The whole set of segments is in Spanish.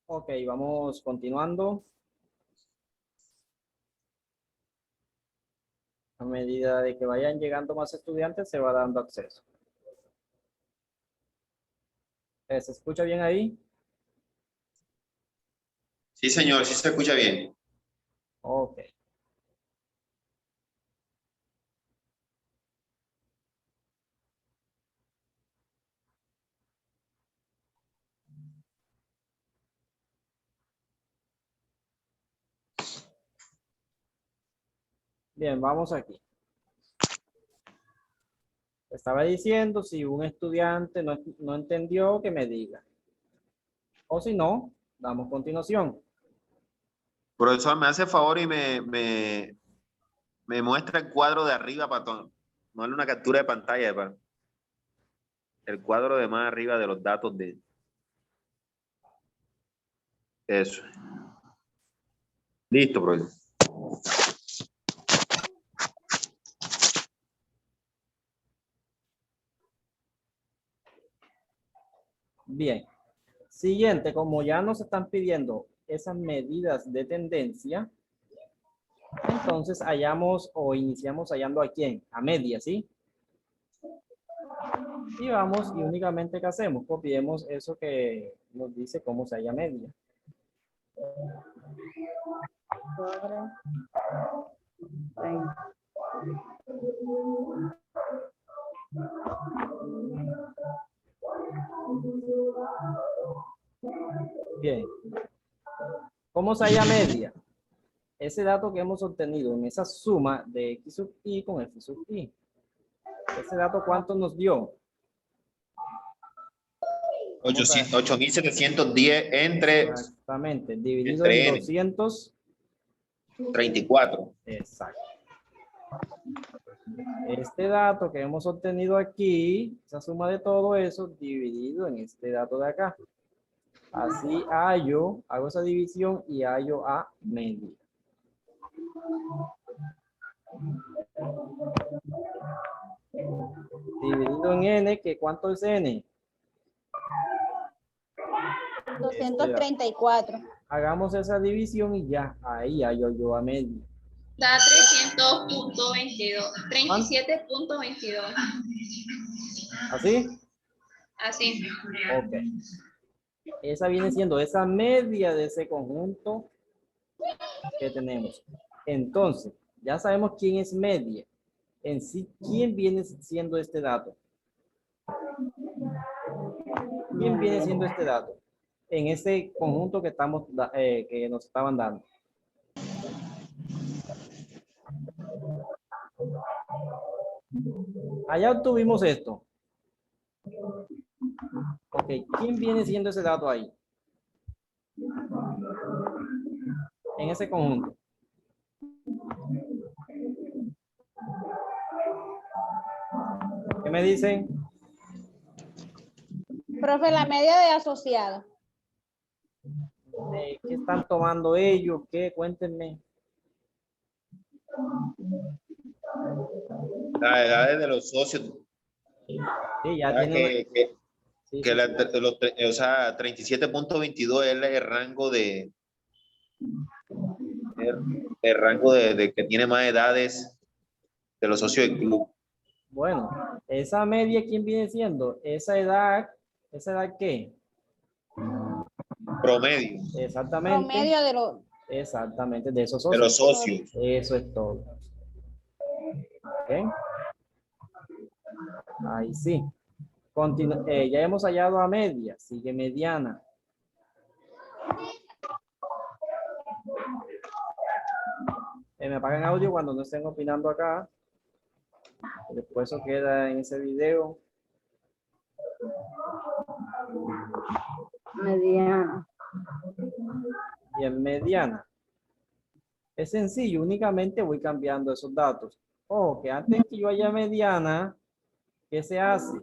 Ok, vamos continuando. A medida de que vayan llegando más estudiantes, se va dando acceso. ¿Se escucha bien ahí? Sí, señor, sí se escucha bien. Ok. Bien, vamos aquí. Estaba diciendo, si un estudiante no entendió, que me diga. O si no, damos continuación. Profesor, me hace favor y me muestra el cuadro de arriba para tomarle una captura de pantalla, el cuadro de más arriba de los datos de eso. Listo, profesor. Bien. Siguiente, como ya nos están pidiendo esas medidas de tendencia, entonces hallamos o iniciamos hallando a quién, a media, ¿sí? Y vamos y únicamente ¿qué hacemos? Copiemos eso que nos dice cómo se halla media. Bien. ¿Cómo se halla media? Ese dato que hemos obtenido en esa suma de x sub i con f sub i. Ese dato, ¿cuánto nos dio? 8.710 Exactamente, dividido en entre n, 200. 34. Exacto. Este dato que hemos obtenido aquí, esa suma de todo eso, dividido en este dato de acá. Así hago esa división y hallo a media. Dividido en n, que ¿cuánto es n? 234. Hagamos esa división y ya, ahí hallo yo a media. Da 300.22, 37.22. ¿Así? Así. Ok. Esa viene siendo esa media de ese conjunto que tenemos. Entonces, ya sabemos quién es media. En sí, ¿quién viene siendo este dato? ¿Quién viene siendo este dato? En ese conjunto que que nos estaban dando. Allá obtuvimos esto. Ok, ¿quién viene siendo ese dato ahí? En ese conjunto. ¿Qué me dicen? Profe, la media de asociado. ¿Qué están tomando ellos? ¿Qué? Cuéntenme. Las edades de los socios. Sí, ya tienen una... Sí, sí, sí. O sea, 37.22 es el rango el rango de que tiene más edades de los socios del club. Bueno, esa media, ¿quién viene siendo? ¿Esa edad qué? Promedio Exactamente. Promedio de los... Exactamente, de esos de los socios. socios. Eso es todo. ¿Ok? Ahí sí. Ya hemos hallado a media, sigue mediana. Me apagan audio cuando no estén opinando acá. Después eso queda en ese video. Mediana. Y en mediana. Es sencillo, únicamente voy cambiando esos datos. Ojo, que antes que yo haya mediana, ¿qué se hace?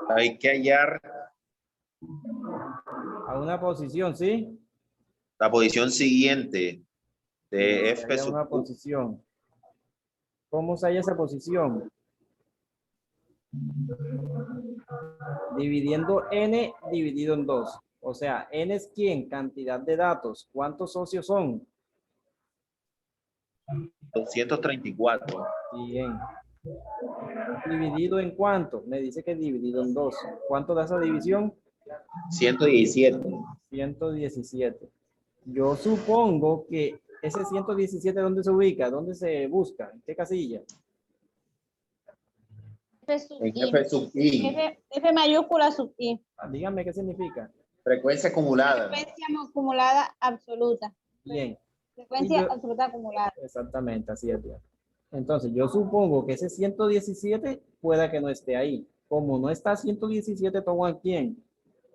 Hay que hallar A una posición, ¿sí? la posición siguiente de Se F halla sub una U. posición. ¿Cómo se halla esa posición? Dividiendo n dividido en 2. O sea, N es quién, cantidad de datos. ¿Cuántos socios son? 234. Bien. ¿Dividido en cuánto? Me dice que dividido en 2. ¿Cuánto da esa división? 117. 117. Yo supongo que ese 117, ¿dónde se ubica? ¿Dónde se busca? ¿En qué casilla? F sub En I. F sub I. F mayúscula sub I. Dígame qué significa. Frecuencia acumulada. Frecuencia acumulada absoluta. Bien. Frecuencia Y yo- absoluta acumulada. Exactamente, así es. Bien. Entonces, yo supongo que ese 117 pueda que no esté ahí. Como no está 117, ¿tomo a quién?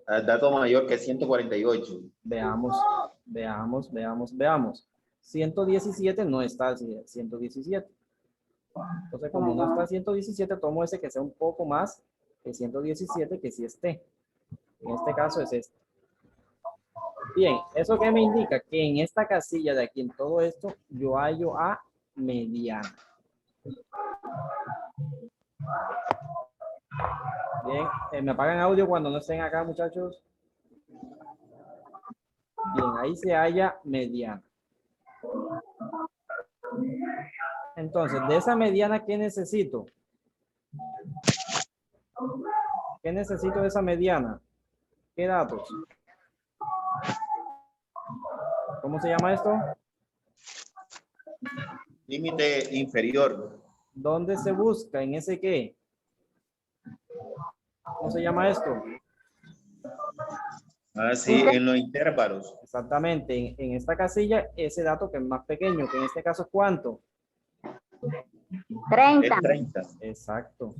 El dato mayor que 148. Veamos, veamos. 117 no está 117. Entonces, como no está 117, tomo ese que sea un poco más que 117, que sí esté. En este caso es este. Bien, ¿eso qué me indica? Que en esta casilla de aquí, en todo esto, yo hallo a mediana. Bien, ¿me apagan audio cuando no estén acá, muchachos? Bien, ahí se halla mediana. Entonces, de esa mediana, ¿qué necesito? ¿Qué necesito de esa mediana? ¿Qué datos? ¿Cómo se llama esto? Límite inferior. ¿Dónde se busca? ¿En ese qué? ¿Cómo se llama esto? Así, en los intervalos. Exactamente, en esta casilla, ese dato que es más pequeño, que en este caso es ¿cuánto? 30. Es 30. Exacto.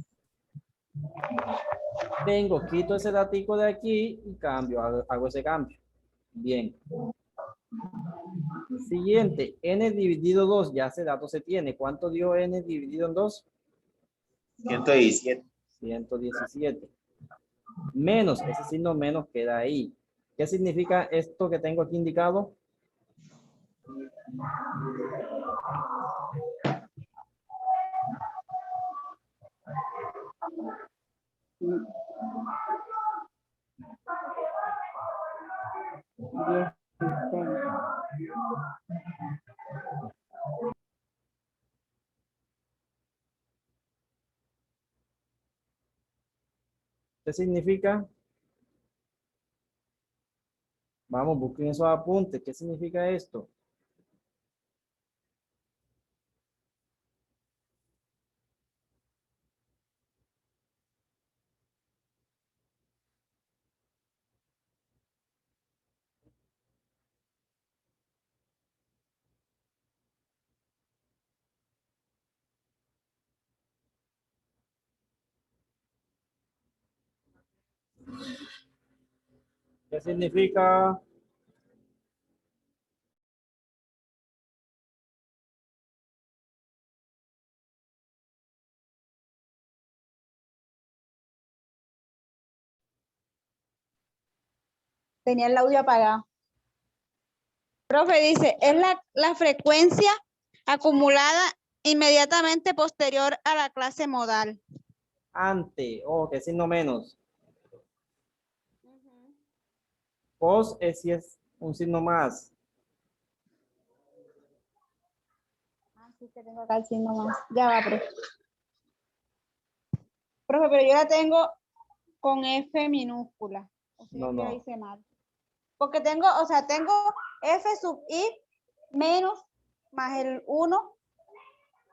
Quito ese datico de aquí y cambio, hago ese cambio. Bien. Siguiente, n dividido 2, ya ese dato se tiene. ¿Cuánto dio n dividido en 2? 117. 117. Menos, ese signo menos queda ahí. ¿Qué significa esto que tengo aquí indicado? ¿Qué significa? Vamos, busquen esos apuntes. ¿Qué significa esto? ¿Qué significa? Tenía el audio apagado. Profe dice, es la frecuencia acumulada inmediatamente posterior a la clase modal. Ante. Oh, ¿qué signo menos? Pos es si es un signo más. Sí, que tengo acá el signo más. Ya va, profe. Profe, pero yo la tengo con F minúscula. O sea, No, que la no. hice mal. Porque tengo, o sea, tengo F sub I menos más el 1,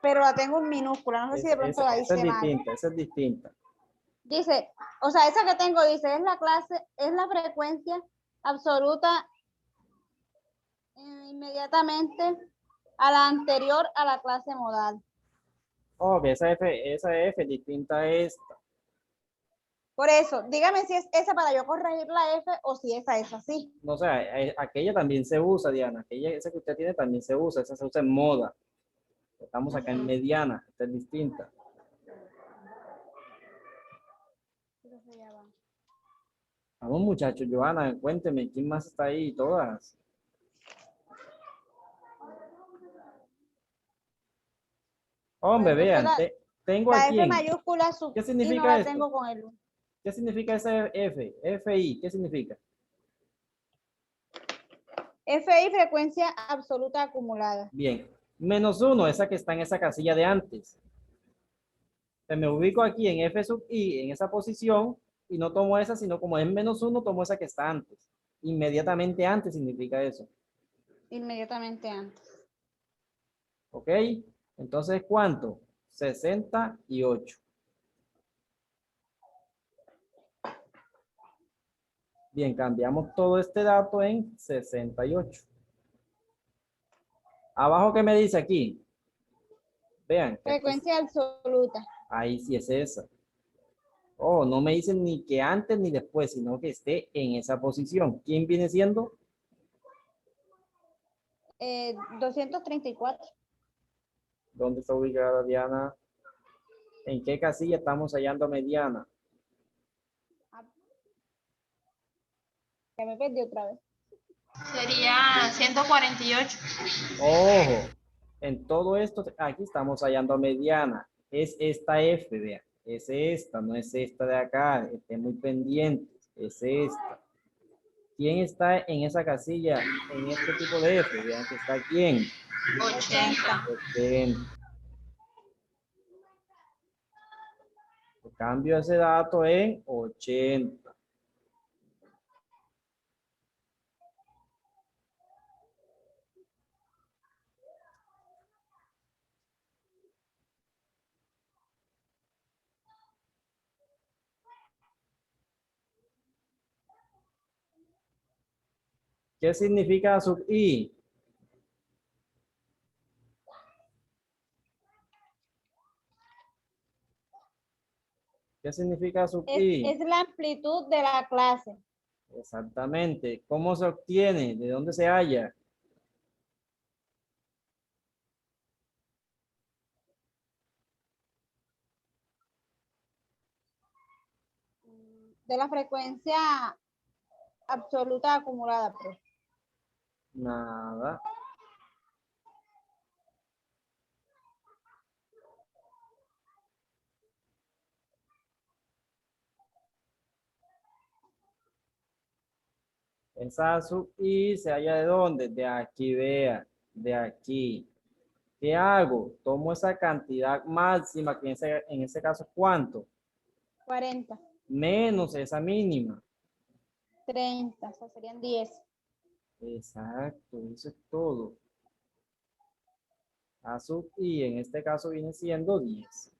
pero la tengo en minúscula. No sé si de pronto la Esa es hice mal. distinta, esa es distinta. Dice, o sea, esa que tengo dice, es la clase, es la frecuencia absoluta inmediatamente a la anterior a la clase modal. Oh, que esa F es distinta a esta. Por eso, dígame si es esa para yo corregir la F o si esa es así. No, o sea, aquella también se usa, Diana. Esa que usted tiene también se usa. Esa se usa en moda. Estamos acá en mediana. Esta es distinta. Vamos, muchachos. Joana, cuénteme, ¿quién más está ahí? Todas. Hombre, Bueno, vean, entonces tengo la aquí. F mayúscula sub ¿Qué I no significa la esto? tengo con el 1. ¿Qué significa esa F? FI, ¿qué significa? FI, frecuencia absoluta acumulada. Bien. Menos 1, esa que está en esa casilla de antes. Me ubico aquí en F sub I, en esa posición, y no tomo esa, sino como es menos 1, tomo esa que está antes. Inmediatamente antes significa eso. Inmediatamente antes. ¿Ok? Entonces, ¿cuánto? 68. Bien, cambiamos todo este dato en 68. Abajo, ¿qué me dice aquí? Vean. Frecuencia absoluta. Ahí sí es esa. Oh, no me dicen ni que antes ni después, sino que esté en esa posición. ¿Quién viene siendo? 234. ¿Dónde está ubicada Diana? ¿En qué casilla estamos hallando mediana? Ya me perdí otra vez. Sería 148. Ojo, en todo esto, aquí estamos hallando mediana. Es esta F, vean. Es esta, no es esta de acá. Estén muy pendientes. Es esta. ¿Quién está en esa casilla, en este tipo de F? Vean que está quién. 80. 80. Cambio ese dato en 80. ¿Qué significa sub I? ¿Qué significa sub I? Es la amplitud de la clase. Exactamente. ¿Cómo se obtiene? ¿De dónde se halla? De la frecuencia absoluta acumulada, pues. Nada. Esa sub I se halla de dónde? De aquí, vea. De aquí. ¿Qué hago? Tomo esa cantidad máxima, que en ese caso, ¿cuánto? 40. Menos esa mínima. 30. O sea, serían 10. Exacto, eso es todo. A sub I en este caso viene siendo 10.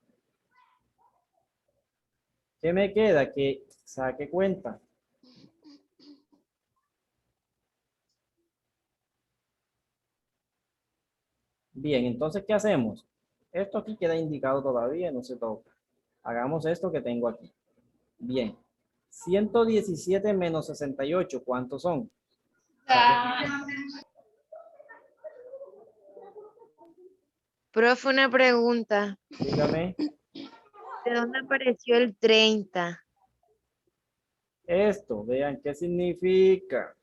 ¿Qué me queda? Que saque cuenta. Bien, entonces, ¿qué hacemos? Esto aquí queda indicado todavía, no se toca. Hagamos esto que tengo aquí. Bien. 117 menos 68, ¿cuántos son? Profe, una pregunta. Dígame. ¿De dónde apareció el 30? Esto, vean, ¿qué significa?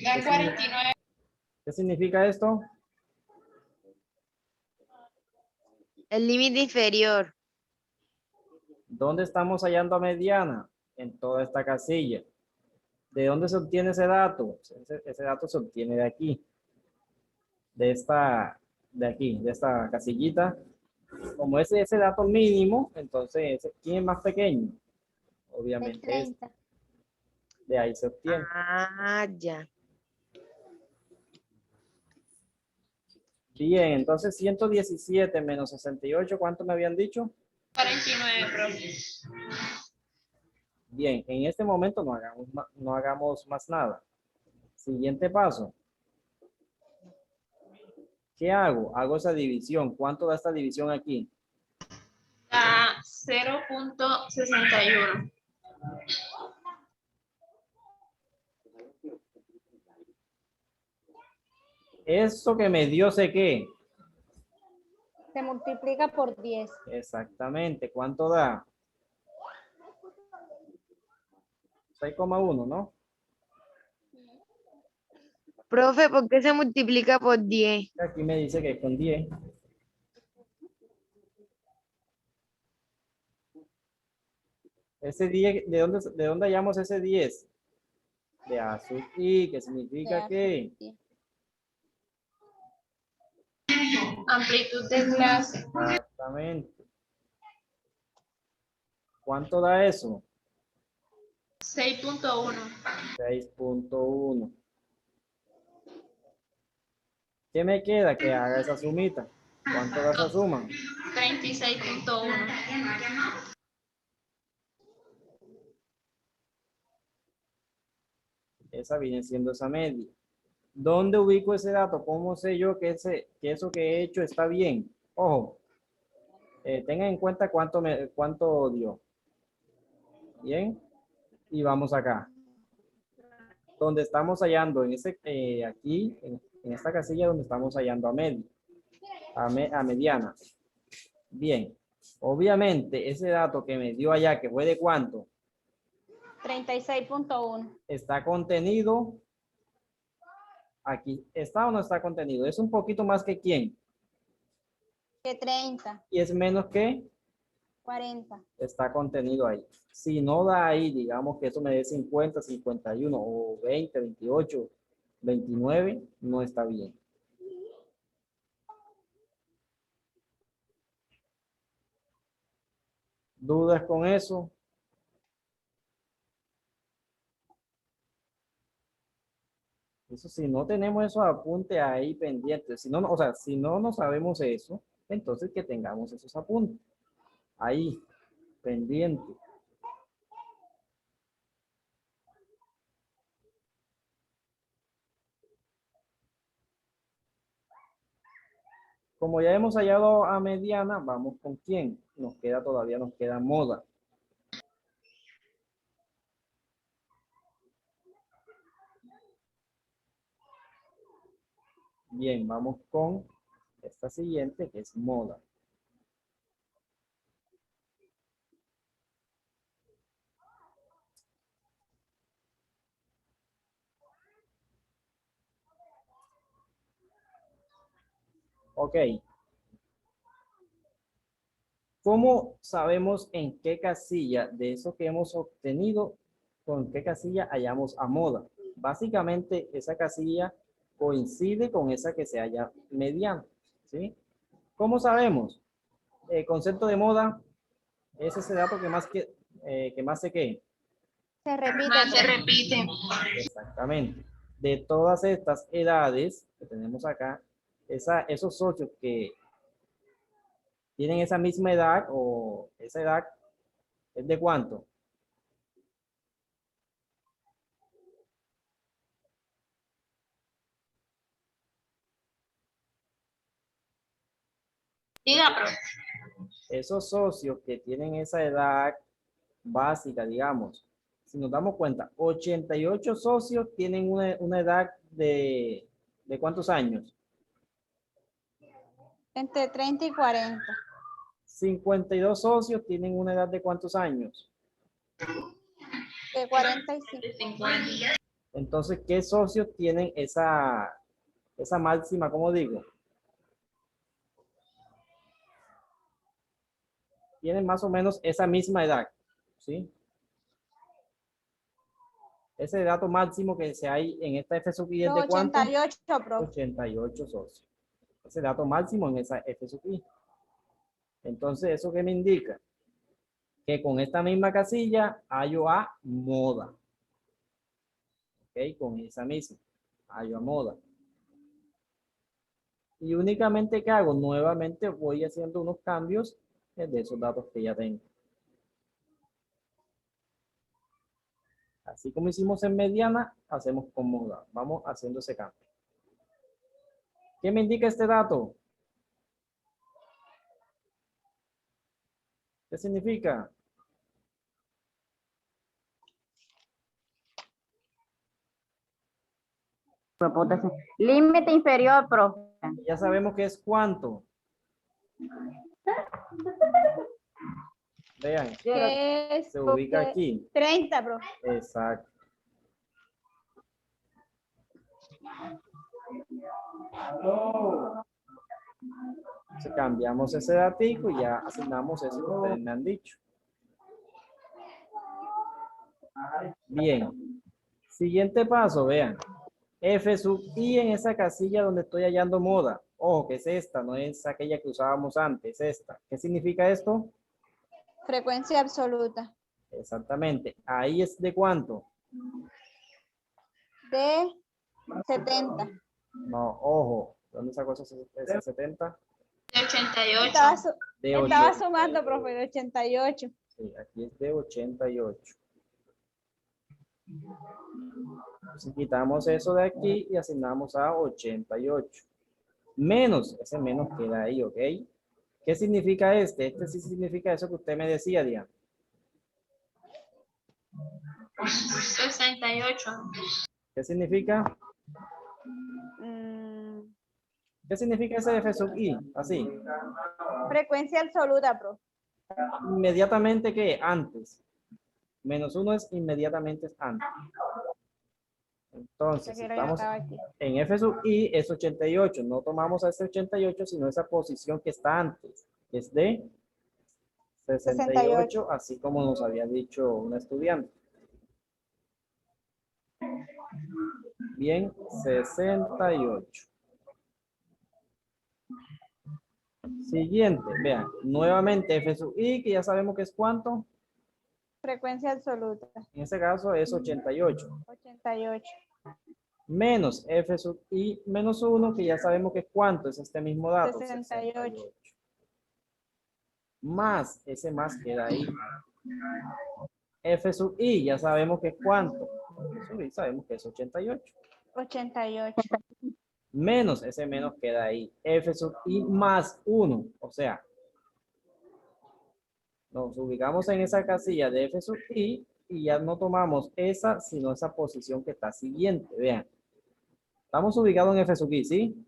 La 49. ¿Qué significa esto? El límite inferior. ¿Dónde estamos hallando a mediana? En toda esta casilla. ¿De dónde se obtiene ese dato? Ese dato se obtiene de aquí. De esta casillita. Como ese dato mínimo, entonces, ¿quién es más pequeño? El Obviamente es. 30. De ahí se obtiene. Ah, ya. Bien, entonces 117 menos 68, ¿cuánto me habían dicho? 49, profe. Bien, en este momento no hagamos más nada. Siguiente paso. ¿Qué hago? Hago esa división. ¿Cuánto da esta división aquí? Da 0.61. Eso que me dio, sé qué. Se multiplica por 10. Exactamente. ¿Cuánto da? 6,1, ¿no? Profe, ¿por qué se multiplica por 10? Aquí me dice que es con 10. Ese 10, ¿de dónde hallamos ese 10? de A sub I, que significa A que sub I. Amplitud de clase. exactamente. ¿Cuánto da eso? 6.1. 6.1. ¿Qué me queda? Que haga esa sumita. ¿Cuánto da esa suma? 36.1. Esa viene siendo esa media. ¿Dónde ubico ese dato? ¿Cómo sé yo que eso que he hecho está bien? Ojo, tengan en cuenta cuánto dio. Bien, y vamos acá. Donde estamos hallando, aquí, en esta casilla donde estamos hallando a media, a mediana. Bien, obviamente ese dato que me dio allá, que fue de cuánto, 36.1. está contenido aquí. ¿Está o no está contenido? Es un poquito más que quién. Que 30. Y es menos que 40. está contenido ahí. Si no da ahí, digamos que eso me dé 50, 51 o 20, 28, 29, no está bien. ¿Dudas con eso? Eso si no tenemos esos apuntes ahí pendientes, si no, o sea, si no sabemos eso, entonces que tengamos esos apuntes ahí pendientes. Como ya hemos hallado a mediana, vamos con quién. Todavía nos queda moda. Bien, vamos con esta siguiente que es moda. Ok. ¿Cómo sabemos en qué casilla de eso que hemos obtenido, con qué casilla hallamos a moda? Básicamente, esa casilla coincide con esa que se halla mediana, ¿sí? ¿Cómo sabemos? El concepto de moda es ese dato que más se qué. Se repite. Más se repite. Exactamente. De todas estas edades que tenemos acá, esos socios que tienen esa misma edad o esa edad es de cuánto. Diga, profe. Esos socios que tienen esa edad básica, digamos, si nos damos cuenta, 88 socios tienen una edad ¿de cuántos años? Entre 30 y 40. 52 socios tienen una edad de cuántos años. De 45. 50. Entonces, ¿qué socios tienen esa máxima, como digo? Tienen más o menos esa misma edad, ¿sí? Ese dato máximo que se hay en esta F sub I es de cuánto? 88, profe. 88 socios. Ese dato máximo en esa F sub I. Entonces, ¿eso qué me indica? Que con esta misma casilla hallo a moda. ¿Ok? Con esa misma. Hallo a moda. Y únicamente que hago, nuevamente voy haciendo unos cambios de esos datos que ya tengo. Así como hicimos en mediana, hacemos con moda. Vamos haciendo ese cambio. ¿Qué me indica este dato? ¿Qué significa? Límite inferior, profe. Ya sabemos que es cuánto. Vean, Que es se ubica aquí. 30, profe. Exacto. Entonces cambiamos ese datico y ya asignamos eso que ustedes me han dicho. Bien. Siguiente paso, vean. F sub i en esa casilla donde estoy hallando moda. Ojo, que es esta, no es aquella que usábamos antes, es esta. ¿Qué significa esto? Frecuencia absoluta. Exactamente. Ahí es de cuánto. De 70. No, ojo. ¿Dónde sacó ese 70? De 88. De Estaba 80. sumando, profe, de 88. Sí, aquí es de 88. Si quitamos eso de aquí y asignamos a 88. Menos, ese menos queda ahí, ¿ok? ¿Qué significa este? Este sí significa eso que usted me decía, Diana. 68. ¿Qué significa? Mm, ¿Qué significa ese F sub i? Así. frecuencia absoluta, profe. Inmediatamente que antes. Menos 1 es inmediatamente antes. Entonces, si Quiero estamos acá aquí. en F sub i es 88. No tomamos a ese 88, sino esa posición que está antes, que es de 68, así como nos había dicho un estudiante. Bien, 68. Siguiente, vean, nuevamente F sub i, que ya sabemos que es cuánto. Frecuencia absoluta. En este caso es 88. 88. Menos F sub i menos 1, que ya sabemos que es cuánto, es este mismo dato. 68. Más, ese más queda ahí. F sub i, ya sabemos que es cuánto. F sub i sabemos que es 88. 88. Menos, ese menos queda ahí. F sub i más 1, o sea, nos ubicamos en esa casilla de F sub i y ya no tomamos esa, sino esa posición que está siguiente. Vean, estamos ubicados en F sub i, ¿sí?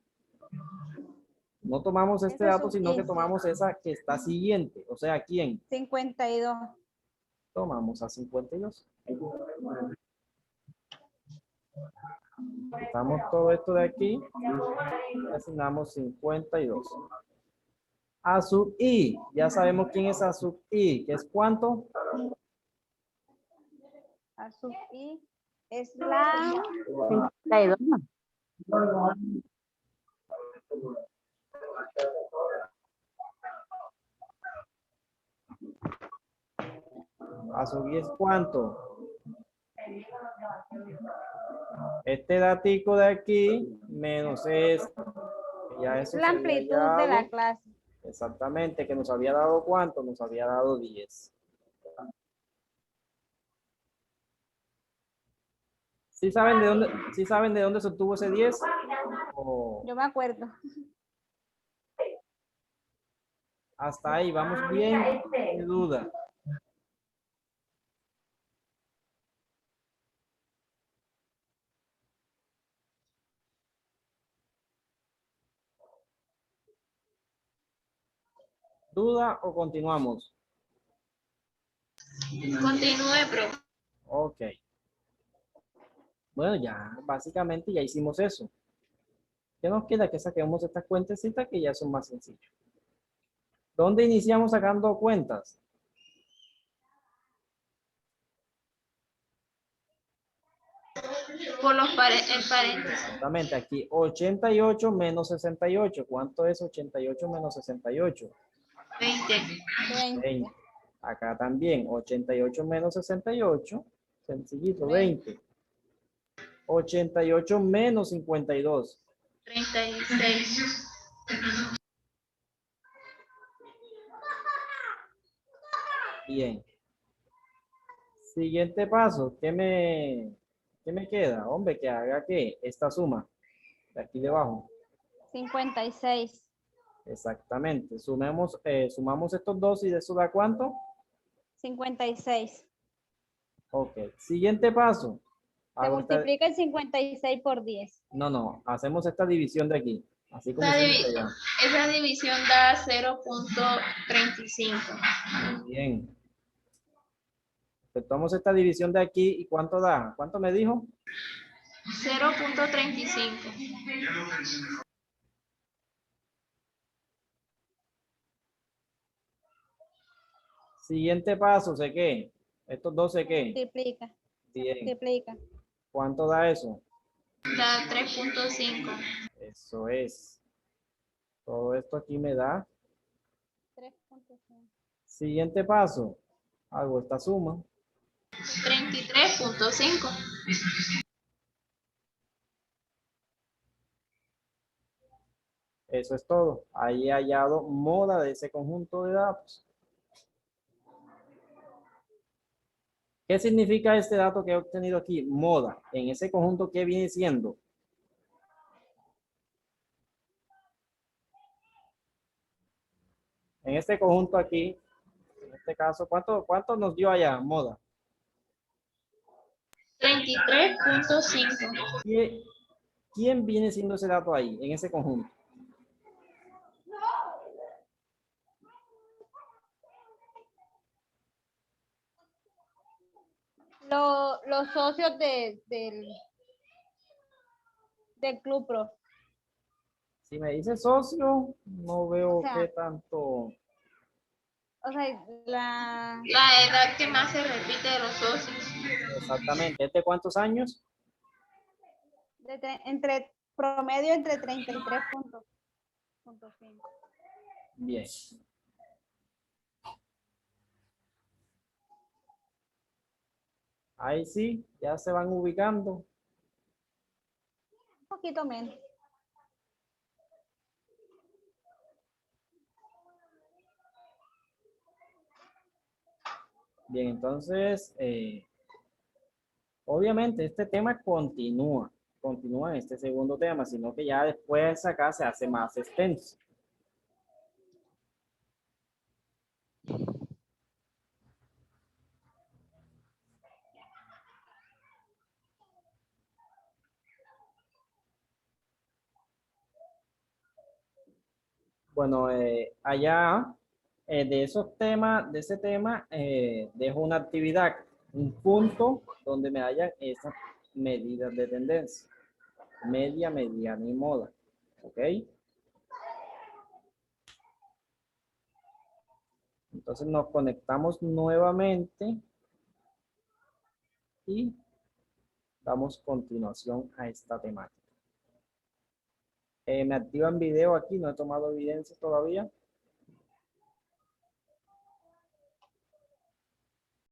No tomamos este F dato, sub sino i, que sí. tomamos esa que está siguiente. O sea, ¿quién? 52. Tomamos a 52. Quitamos todo esto de aquí y asignamos 52. A sub i, ya sabemos quién es A sub i, que es cuánto. A sub i es la 52. A sub i es cuánto. Este datico de aquí menos este. Ya eso la se había amplitud de la hallado. clase. Exactamente, que nos había dado cuánto, nos había dado 10. ¿Sí saben de dónde se obtuvo ese 10? O Yo me acuerdo. hasta ahí, vamos bien, sin duda. ¿Duda o continuamos? Continúe, profe. Ok. Bueno, ya, básicamente ya hicimos eso. ¿Qué nos queda? Que saquemos estas cuentecitas que ya son más sencillas. ¿Dónde iniciamos sacando cuentas? Por los paréntesis. Exactamente, aquí 88 menos 68. ¿Cuánto es 88 menos 68? 20. 20. 20. Acá también, 88 menos 68. Sencillito, 20. 88 menos 52. 36. Bien. Siguiente paso, ¿qué me queda? Hombre, que haga ¿qué? Esta suma de aquí debajo. 56. Exactamente. Sumamos estos dos y de eso da ¿cuánto? 56. Ok. Siguiente paso. Se Hago esta- multiplica el 56 por 10. No, hacemos esta división de aquí. Así como Esa, se divi- dice allá. esa división da 0.35. Bien. Efectuamos esta división de aquí y ¿cuánto da? ¿Cuánto me dijo? 0.35. Siguiente paso, ¿sé qué? Estos dos, ¿sé qué? Multiplica. Se Bien. multiplica. ¿Cuánto da eso? Da 3.5. Eso es. Todo esto aquí me da. 3.5. Siguiente paso. Hago esta suma. 33.5. Eso es todo. Ahí he hallado moda de ese conjunto de datos. ¿Qué significa este dato que he obtenido aquí? Moda. En ese conjunto, ¿qué viene siendo? En este conjunto aquí, en este caso, ¿cuánto nos dio allá moda? 33.5. ¿Quién viene siendo ese dato ahí, en ese conjunto? Los socios del Club Pro. Si me dice socio, no veo O sea, qué tanto. O sea, la La edad que más se repite de los socios. Exactamente. ¿Este cuántos años? entre promedio entre 33.5. Bien. Ahí sí, ya se van ubicando. Un poquito menos. Bien, entonces, obviamente este tema continúa en este segundo tema, sino que ya después acá se hace más extenso. Bueno, allá de esos temas, de ese tema, dejo una actividad, un punto donde me hayan esas medidas de tendencia, media, mediana y moda, ¿ok? Entonces nos conectamos nuevamente y damos continuación a esta temática. Me activan video aquí, no he tomado evidencia todavía.